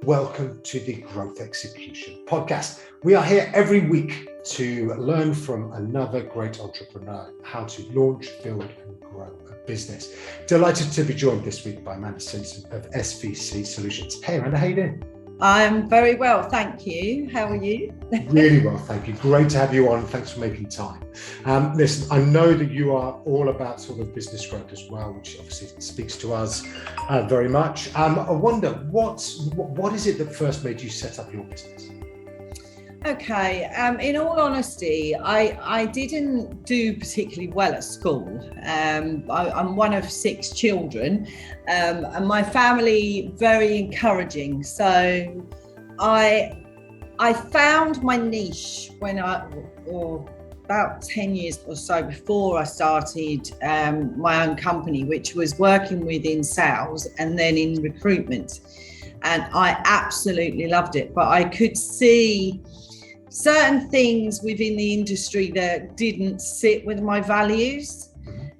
Welcome to the Growth Execution Podcast. We are here every week to learn from another great entrepreneur how to launch, build, and grow a business. Delighted to be joined this week by Amanda Simpson of SVC Solutions. Hey, Amanda, how you doing? I'm very well, thank you. How are you? Really well, thank you. Great to have you on. Thanks for making time. Listen, I know that you are all about sort of business growth as well, which obviously speaks to us very much. I wonder, what is it that first made you set up your business? Okay, in all honesty, I didn't do particularly well at school. I'm one of 6 children, and my family very encouraging. So I found my niche when about 10 years or so before I started my own company, which was working within sales and then in recruitment. And I absolutely loved it, but I could see certain things within the industry that didn't sit with my values.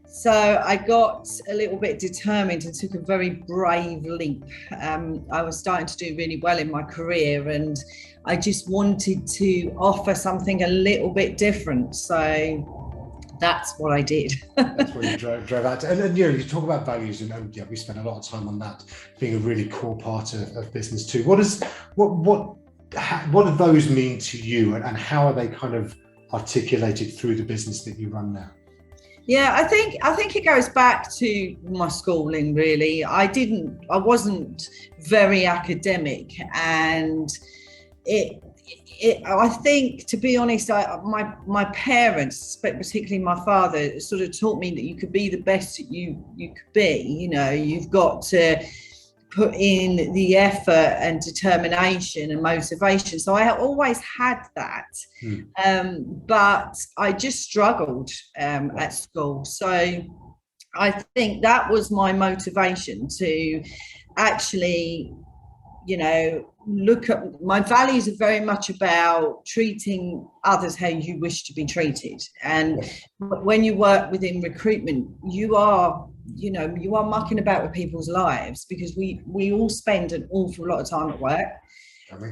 So I got a little bit determined and took a very brave leap. I was starting to do really well in my career and I just wanted to offer something a little bit different. So that's what I did. That's what you drove out. And you talk about values, and we spend a lot of time on that being a really core part of business too. What do those mean to you, and how are they kind of articulated through the business that you run now? Yeah, I think it goes back to my schooling, really. I wasn't very academic, and I think, to be honest, my parents, particularly my father, sort of taught me that you could be the best that you could be. You know, you've got to put in the effort and determination and motivation. So I always had that, but I just struggled at school. So I think that was my motivation to actually, look at my values are very much about treating others how you wish to be treated. And when you work within recruitment, you are mucking about with people's lives, because we all spend an awful lot of time at work.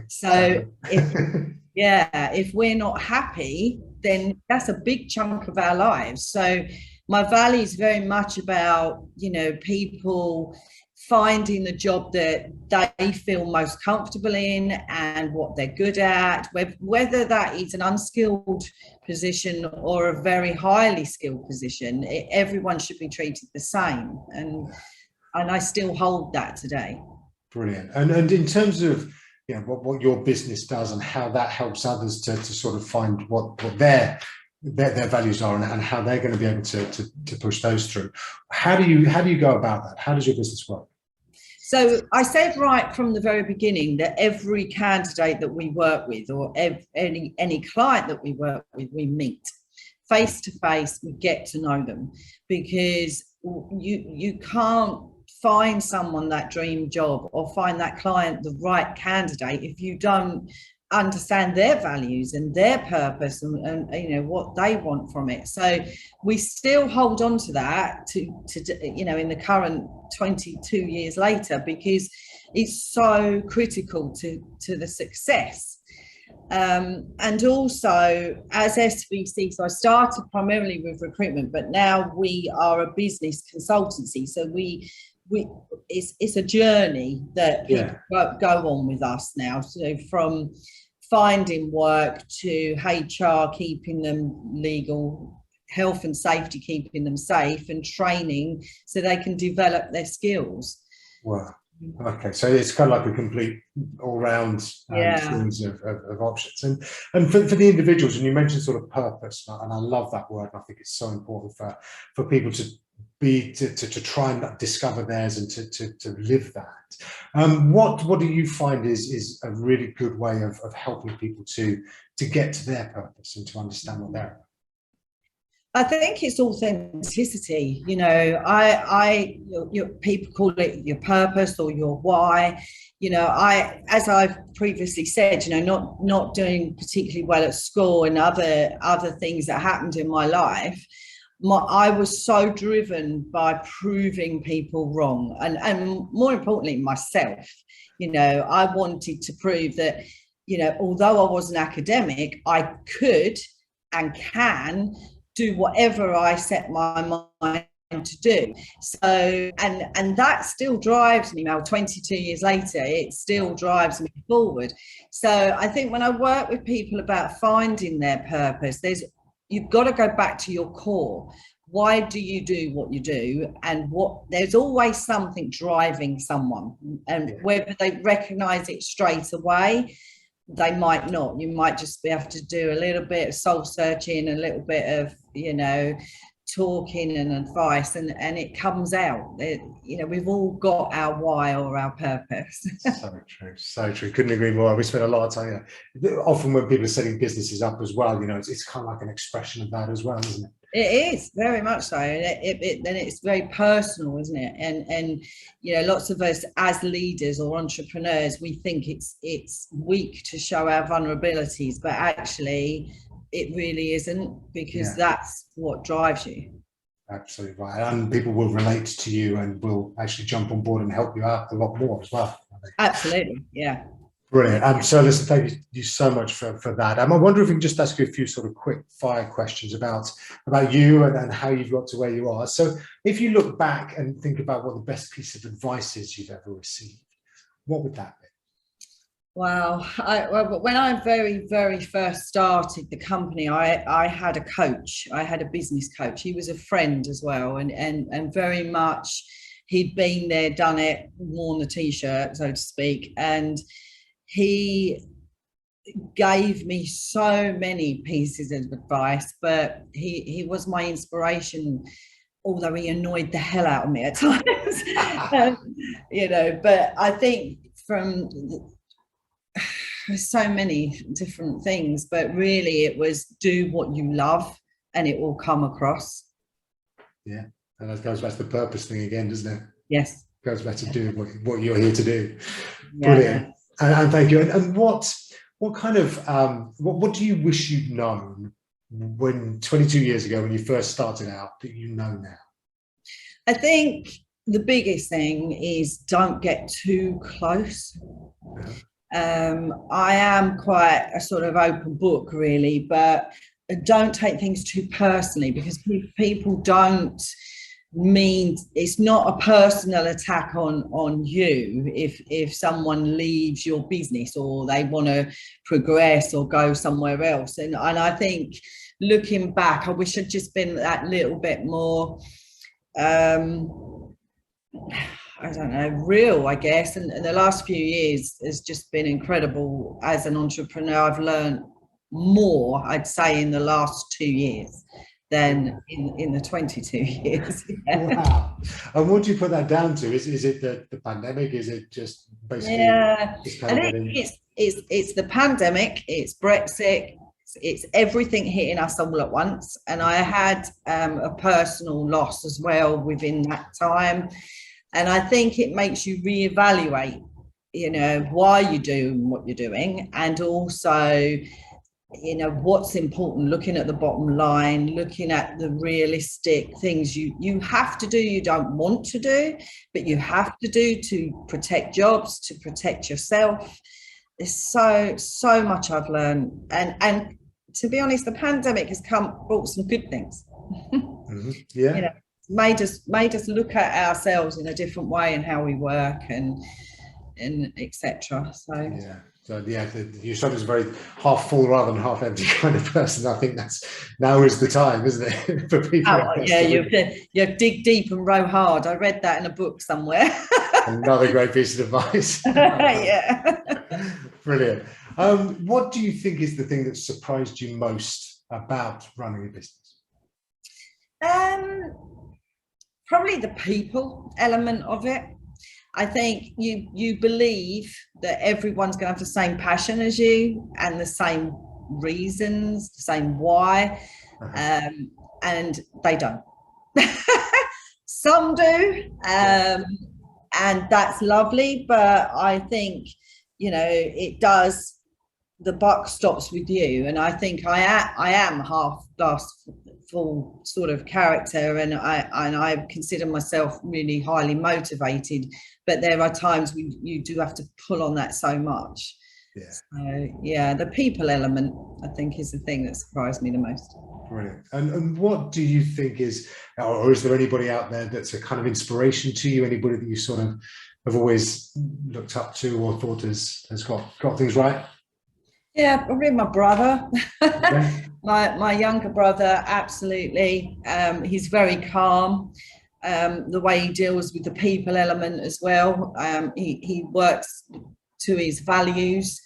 So if we're not happy, then that's a big chunk of our lives. So my value is very much about, people finding the job that they feel most comfortable in and what they're good at, whether that is an unskilled position or a very highly skilled position. Everyone should be treated the same, and I still hold that today. Brilliant. And in terms of what your business does and how that helps others to sort of find what their values are and how they're going to be able to push those through, how do you go about that? How does your business work? So I said right from the very beginning that every candidate that we work with, or any client that we work with, we meet face to face. We get to know them, because you can't find someone that dream job or find that client the right candidate if you don't understand their values and their purpose and what they want from it. So we still hold on to that to in the current 22 years later, because it's so critical to the success. And also as SVC, so I started primarily with recruitment, but now we are a business consultancy. So it's a journey that people go on with us now. So from finding work to HR, keeping them legal, health and safety, keeping them safe, and training so they can develop their skills. Wow. Okay, so it's kind of like a complete all-round series of options. And for the individuals, and you mentioned sort of purpose, and I love that word. I think it's so important for people to try and discover theirs and to live that. What do you find is a really good way of helping people to get to their purpose and to understand what they're about? I think it's authenticity. People call it your purpose or your why. As I've previously said, not doing particularly well at school and other things that happened in my life, I was so driven by proving people wrong, and more importantly, myself. I wanted to prove that, although I was an academic, I could and can do whatever I set my mind to do. So, and that still drives me now, 22 years later, it still drives me forward. So I think when I work with people about finding their purpose, you've got to go back to your core. Why do you do what you do? And there's always something driving someone, and whether they recognize it straight away, they might not. You might just have to do a little bit of soul searching, a little bit of, talking and advice, and it comes out. We've all got our why or our purpose. So true, couldn't agree more. We spend a lot of time, often when people are setting businesses up as well, it's kind of like an expression of that as well, isn't it? It is very much so. Then it's very personal, isn't it? And lots of us as leaders or entrepreneurs, we think it's weak to show our vulnerabilities, but actually it really isn't, because that's what drives you. Absolutely right. And people will relate to you and will actually jump on board and help you out a lot more as well. Absolutely, yeah. Brilliant. So listen, thank you so much for that. I wonder if we can just ask you a few sort of quick fire questions about you and how you've got to where you are. So if you look back and think about what the best piece of advice is you've ever received, what would that be? Well, when I very, very first started the company, I had a coach. I had a business coach. He was a friend as well, and very much he'd been there, done it, worn the t-shirt, so to speak, and he gave me so many pieces of advice, but he was my inspiration, although he annoyed the hell out of me at times. But I think from so many different things, but really it was do what you love and it will come across. Yeah. And that goes back to the purpose thing again, doesn't it? Yes. Goes back to doing what you're here to do. Yeah. Brilliant. And thank you. And what kind of what do you wish you'd known when 22 years ago when you first started out that you know now? I think the biggest thing is don't get too close. I am quite a sort of open book, really, but don't take things too personally, because people don't mean, it's not a personal attack on you if someone leaves your business or they want to progress or go somewhere else. And I think looking back, I wish I'd just been that little bit more I don't know, real, I guess. And the last few years has just been incredible as an entrepreneur. I've learned more, I'd say, in the last 2 years than in the 22 years. Wow. And what do you put that down to? Is it the pandemic? Is it just basically? Yeah, I think it's the pandemic, it's Brexit, it's everything hitting us all at once. And I had a personal loss as well within that time. And I think it makes you reevaluate, why you're doing what you're doing, and also, what's important, looking at the bottom line, looking at the realistic things you have to do, you don't want to do, but you have to do to protect jobs, to protect yourself. There's so much I've learned. And to be honest, the pandemic has brought some good things. Mm-hmm. Yeah. Made us look at ourselves in a different way and how we work and etc. So you showed us a very half full rather than half empty kind of person. I think now is the time, isn't it, for people? You dig deep and row hard. I read that in a book somewhere. Another great piece of advice. Yeah. Brilliant. What do you think is the thing that surprised you most about running a business? Probably the people element of it. I think you believe that everyone's going to have the same passion as you and the same reasons, the same why, and they don't. Some do, and that's lovely. But I think it does the buck stops with you. And I think I am half glass full sort of character, and I consider myself really highly motivated, but there are times when you do have to pull on that so much. Yeah. So yeah, the people element, I think, is the thing that surprised me the most. Brilliant. And what do you think is, or is there anybody out there that's a kind of inspiration to you? Anybody that you sort of have always looked up to or thought has got things right? Yeah, probably my brother. Okay. my younger brother, absolutely. He's very calm. The way he deals with the people element as well. He works to his values,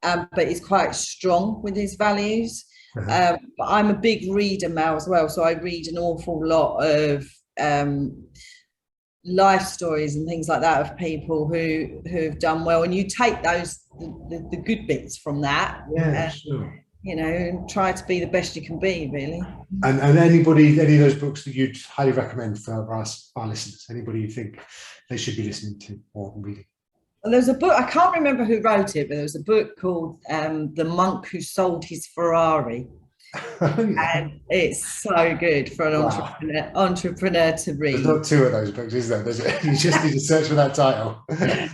but he's quite strong with his values. But I'm a big reader now as well, so I read an awful lot of life stories and things like that of people who've done well, and you take those the good bits from that, sure. You know, and try to be the best you can be, really. And any of those books that you'd highly recommend for our listeners? Anybody you think they should be listening to or reading? Well, there's a book, I can't remember who wrote it, but there was a book called The Monk Who Sold His Ferrari. And it's so good for an entrepreneur to read. There's not two of those books, is there? You just need to search for that title.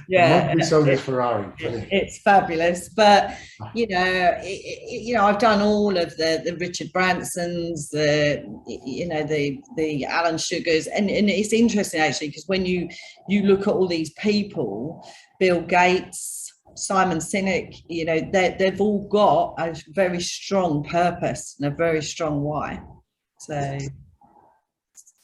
Yeah, The Monk Who Sold His Ferrari. It's fabulous. But you know, I've done all of the Richard Bransons, the Alan Sugars, and it's interesting actually, because when you look at all these people, Bill Gates, Simon Sinek, you know, they've all got a very strong purpose and a very strong why. So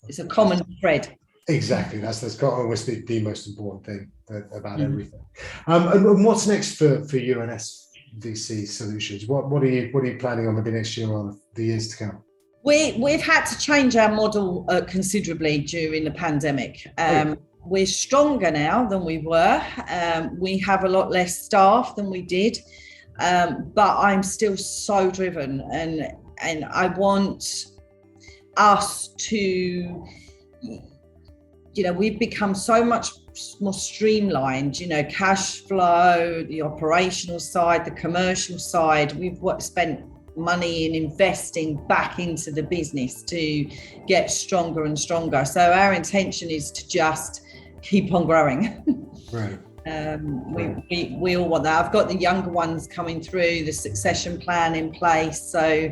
it's a common thread. Exactly, that's got almost the most important thing about everything. And what's next for you and SVC Solutions? What are you planning on maybe next year or the years to come? We've had to change our model considerably during the pandemic. We're stronger now than we were. We have a lot less staff than we did, but I'm still so driven, and I want us to, you know, we've become so much more streamlined, you know, cash flow, the operational side, the commercial side. We've spent money in investing back into the business to get stronger and stronger. So our intention is to just keep on growing. Right. We all want that. I've got the younger ones coming through, the succession plan in place. So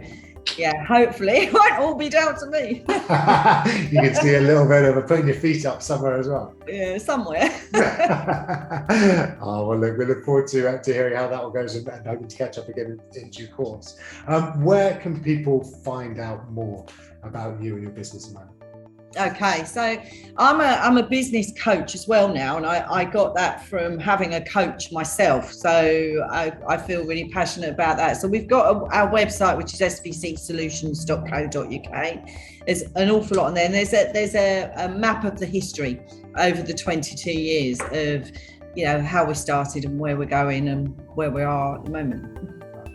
yeah, hopefully it won't all be down to me. You can see a little bit of putting your feet up somewhere as well. Yeah, somewhere. Oh, well, look, we look forward to hearing how that all goes, and hoping to catch up again in due course. Where can people find out more about you and your business, Amanda? Okay, so I'm a business coach as well now, and I got that from having a coach myself. So I feel really passionate about that. So we've got our website, which is svcsolutions.co.uk. There's an awful lot on there, and there's a map of the history over the 22 years of, you know, how we started and where we're going and where we are at the moment.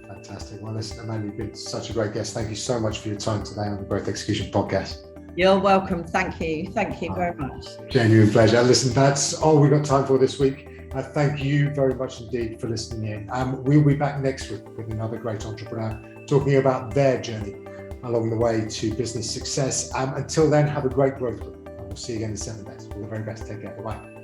Fantastic. Well, listen, Amanda, you've been such a great guest. Thank you so much for your time today on the Growth Execution Podcast. You're welcome. Thank you very much. Genuine pleasure. Listen, that's all we've got time for this week. Thank you very much indeed for listening in. We'll be back next week with another great entrepreneur talking about their journey along the way to business success. Until then, have a great growth week. We'll see you again in 7 days. All the very best. Take care. Bye-bye.